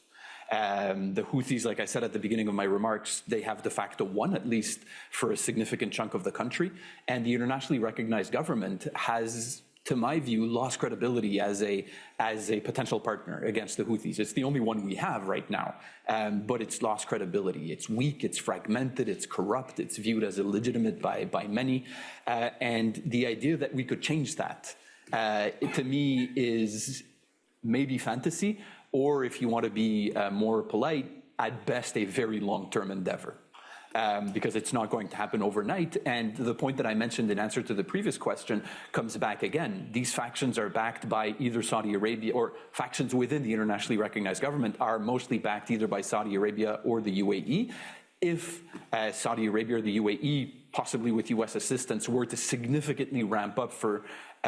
The Houthis, like I said at the beginning of my remarks, they have de facto won, at least for a significant chunk of the country. And the internationally recognized government has, to my view, lost credibility as a potential partner against the Houthis. It's the only one we have right now, but it's lost credibility. It's weak, it's fragmented, it's corrupt, it's viewed as illegitimate by many. And the idea that we could change that, to me, is maybe fantasy, or if you want to be more polite, at best a very long-term endeavor. Because it's not going to happen overnight. And the point that I mentioned in answer to the previous question comes back again. These factions are backed by either Saudi Arabia, or factions within the internationally recognized government are mostly backed either by Saudi Arabia or the UAE. If Saudi Arabia or the UAE, possibly with US assistance, were to significantly ramp up for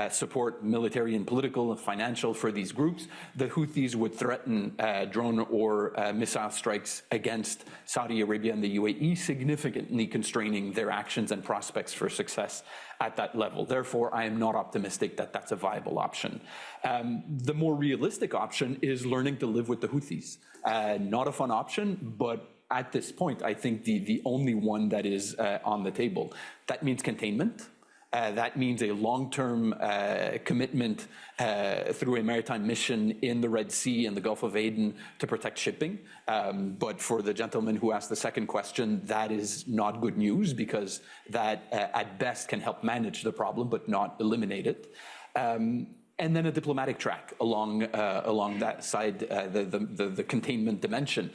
support, military and political and financial, for these groups, the Houthis would threaten drone or missile strikes against Saudi Arabia and the UAE, significantly constraining their actions and prospects for success at that level. Therefore, I am not optimistic that that's a viable option. The more realistic option is learning to live with the Houthis. Not a fun option, but at this point, I think the only one that is on the table. That means containment. That means a long-term commitment through a maritime mission in the Red Sea and the Gulf of Aden to protect shipping. But for the gentleman who asked the second question, that is not good news, because that at best can help manage the problem but not eliminate it. And then a diplomatic track along that side, the containment dimension.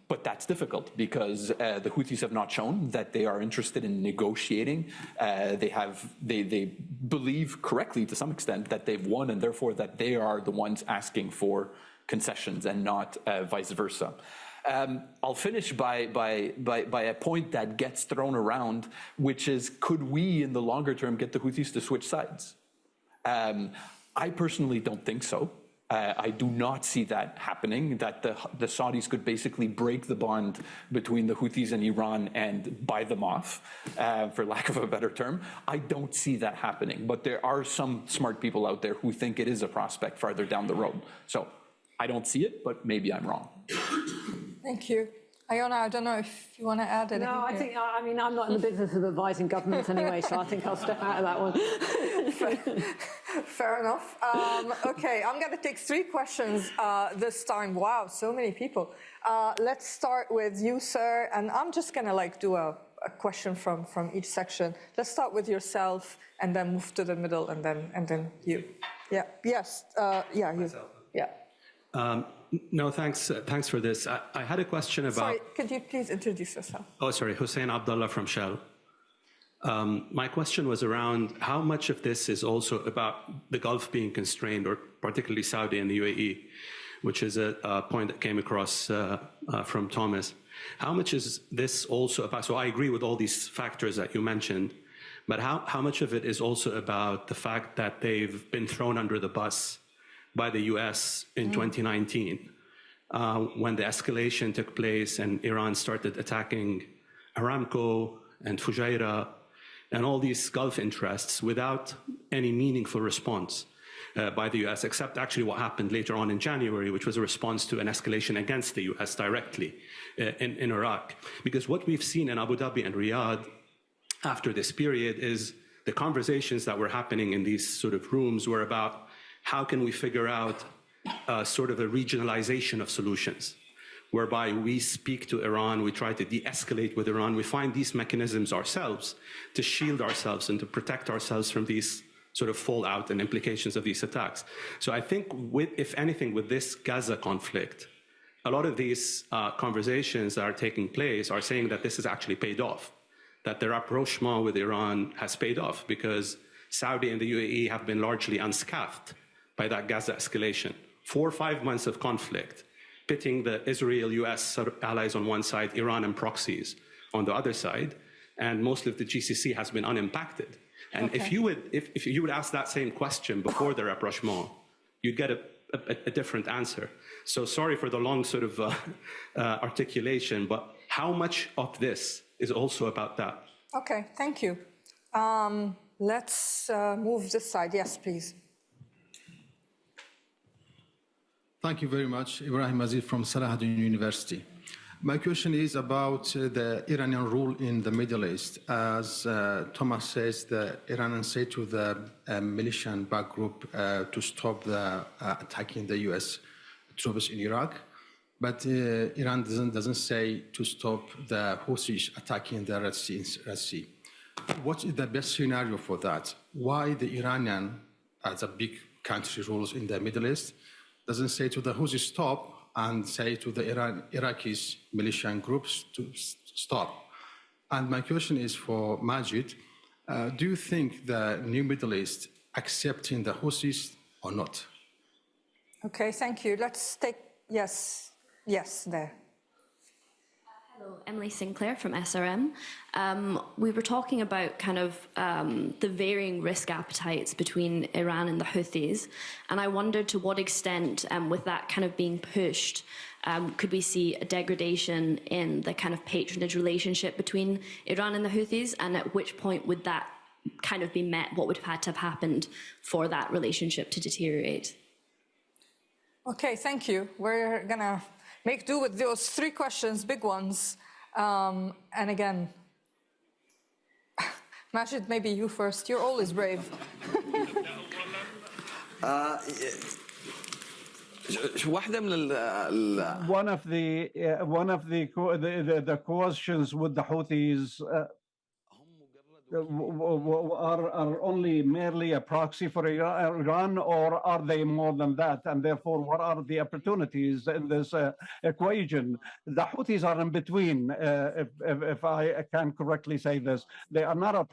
But that's difficult because the Houthis have not shown that they are interested in negotiating. They believe correctly to some extent that they've won, and therefore that they are the ones asking for concessions and not vice versa. I'll finish by a point that gets thrown around, which is, could we in the longer term get the Houthis to switch sides? I personally don't think so. I do not see that happening, that the Saudis could basically break the bond between the Houthis and Iran and buy them off, for lack of a better term. I don't see that happening, but there are some smart people out there who think it is a prospect farther down the road. So I don't see it, but maybe I'm wrong. Thank you. Iona, I don't know if you want to add anything. No, I mean, I'm not in the business of advising governments anyway, so I think I'll step out of that one. Fair enough. Okay, I'm going to take 3 questions this time. Wow, so many people. Let's start with you, sir, and I'm just going to do a question from each section. Let's start with yourself, and then move to the middle, and then you. Yeah. Yes. Yeah. You. Yeah. No, thanks for this. I had a question about... Sorry, could you please introduce yourself? Oh, sorry, Hussein Abdullah from Shell. My question was around how much of this is also about the Gulf being constrained, or particularly Saudi and the UAE, which is a point that came across from Thomas. How much is this also about... So I agree with all these factors that you mentioned, but how much of it is also about the fact that they've been thrown under the bus by the US in 2019, when the escalation took place and Iran started attacking Aramco and Fujairah and all these Gulf interests without any meaningful response by the US, except actually what happened later on in January, which was a response to an escalation against the US directly in Iraq. Because what we've seen in Abu Dhabi and Riyadh after this period is the conversations that were happening in these sort of rooms were about how can we figure out sort of a regionalization of solutions, whereby we speak to Iran, we try to de-escalate with Iran, we find these mechanisms ourselves to shield ourselves and to protect ourselves from these sort of fallout and implications of these attacks. So I think, if anything, with this Gaza conflict, a lot of these conversations that are taking place are saying that this has actually paid off, that the rapprochement with Iran has paid off, because Saudi and the UAE have been largely unscathed by that Gaza escalation. 4 or 5 months of conflict, pitting the Israel-US allies on one side, Iran and proxies on the other side, and most of the GCC has been unimpacted. And okay. if you would ask that same question before the rapprochement, you'd get a different answer. So sorry for the long sort of articulation, but how much of this is also about that? Okay, thank you. Let's move this side. Yes, please. Thank you very much. Ibrahim Aziz from Salahuddin University. My question is about the Iranian rule in the Middle East. As Thomas says, the Iranians say to the militant back group to stop the attacking the U.S. troops in Iraq, but Iran doesn't say to stop the Houthis attacking the Red Sea. What is the best scenario for that? Why the Iranian, as a big country, rules in the Middle East, doesn't say to the Houthis stop and say to the Iraqis militant groups to stop? And my question is for Majid. Do you think the new Middle East accepting the Houthis or not? Okay, thank you. Let's take, yes, there. Hello, Emily Sinclair from SRM. We were talking about kind of the varying risk appetites between Iran and the Houthis, and I wondered to what extent, with that kind of being pushed, could we see a degradation in the kind of patronage relationship between Iran and the Houthis, and at which point would that kind of be met? What would have had to have happened for that relationship to deteriorate? Okay, thank you. We're gonna make do with those three questions, big ones. And again, Majid, maybe you first. You're always brave. One of the questions with the Houthis are only merely a proxy for Iran, or are they more than that? And therefore, what are the opportunities in this equation? The Houthis are in between, if I can correctly say this. They are not a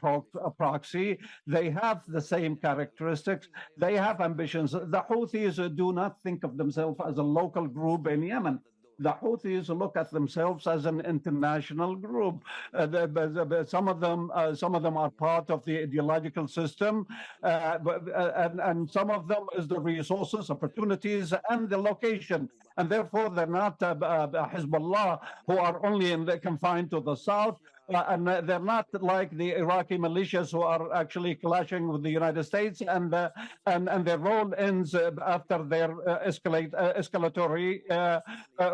proxy. They have the same characteristics. They have ambitions. The Houthis do not think of themselves as a local group in Yemen. The Houthis look at themselves as an international group. Some of them are part of the ideological system, and some of them is the resources, opportunities, and the location. And therefore, they're not Hezbollah, who are only confined to the south. And they're not like the Iraqi militias who are actually clashing with the United States, and their role ends after their escalatory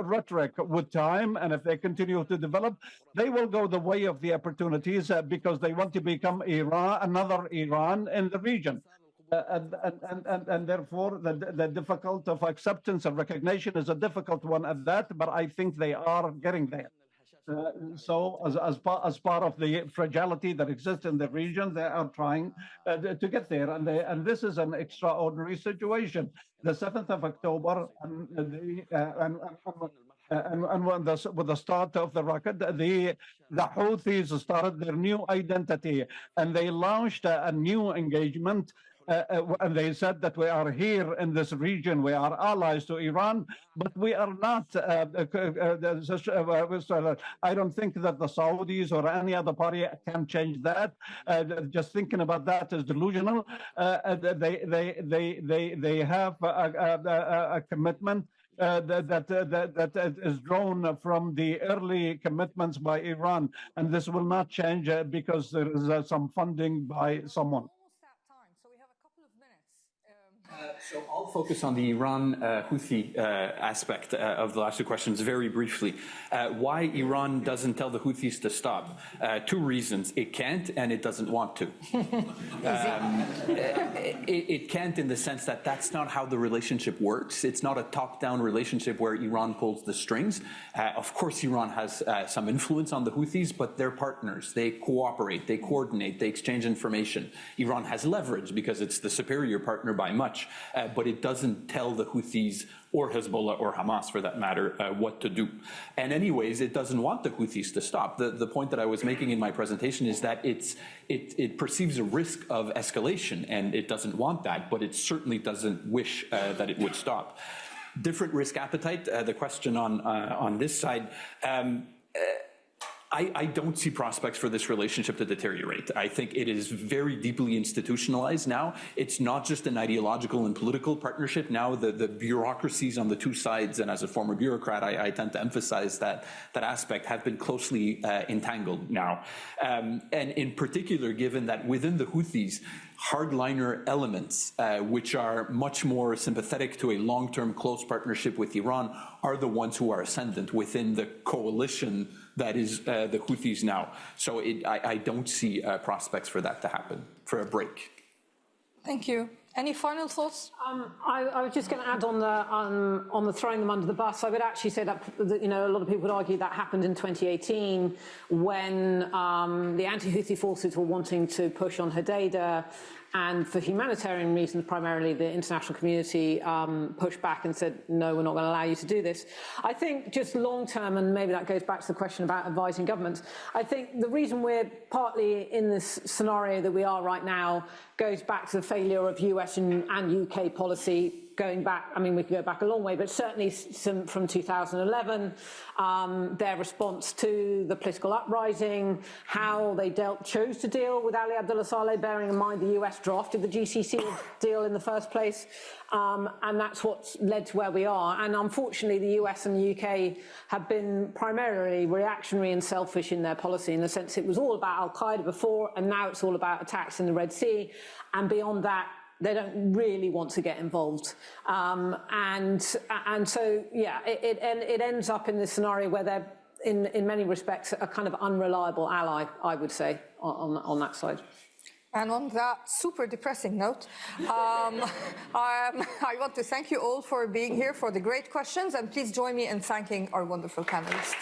rhetoric with time. And if they continue to develop, they will go the way of the opportunities because they want to become Iran, another Iran in the region. And therefore, the difficult of acceptance and recognition is a difficult one at that, but I think they are getting there. So as part of the fragility that exists in the region, they are trying to get there. And this is an extraordinary situation. The 7th of October, with the start of the rocket, the Houthis started their new identity, and they launched a new engagement. And they said that we are here in this region, we are allies to Iran, but we are not. I don't think that the Saudis or any other party can change that. Just thinking about that is delusional. They have a commitment that is drawn from the early commitments by Iran, and this will not change because there is some funding by someone. So I'll focus on the Iran-Houthi aspect of the last two questions very briefly. Why Iran doesn't tell the Houthis to stop? Two reasons. It can't, and it doesn't want to. It can't in the sense that that's not how the relationship works. It's not a top-down relationship where Iran pulls the strings. Of course, Iran has some influence on the Houthis, but they're partners. They cooperate, they coordinate, they exchange information. Iran has leverage because it's the superior partner by much. But it doesn't tell the Houthis or Hezbollah or Hamas, for that matter, what to do. And anyways, it doesn't want the Houthis to stop. The point that I was making in my presentation is that it perceives a risk of escalation, and it doesn't want that, but it certainly doesn't wish that it would stop. Different risk appetite, the question on this side. I don't see prospects for this relationship to deteriorate. I think it is very deeply institutionalized now. It's not just an ideological and political partnership. Now the bureaucracies on the two sides, and as a former bureaucrat, I tend to emphasize that aspect, have been closely entangled now. And in particular, given that within the Houthis, hardliner elements, which are much more sympathetic to a long-term close partnership with Iran, are the ones who are ascendant within the coalition that is the Houthis now. So I don't see prospects for that to happen, for a break. Thank you. Any final thoughts? I was just going to add on the throwing them under the bus. I would actually say that, you know, a lot of people would argue that happened in 2018 when the anti-Houthi forces were wanting to push on Hodeidah, and for humanitarian reasons, primarily, the international community pushed back and said, no, we're not going to allow you to do this. I think just long term, and maybe that goes back to the question about advising governments, I think the reason we're partly in this scenario that we are right now goes back to the failure of US and UK policy going back. I mean, we could go back a long way, but certainly from 2011, their response to the political uprising, how they chose to deal with Ali Abdullah Saleh, bearing in mind the US drafted the GCC deal in the first place, and that's what's led to where we are. And unfortunately, the US and the UK have been primarily reactionary and selfish in their policy, in the sense it was all about Al-Qaeda before, and now it's all about attacks in the Red Sea, and beyond that, they don't really want to get involved. And so, yeah, it ends up in this scenario where they're, in many respects, a kind of unreliable ally, I would say, on that side. And on that super depressing note, I want to thank you all for being here, for the great questions, and please join me in thanking our wonderful panelists.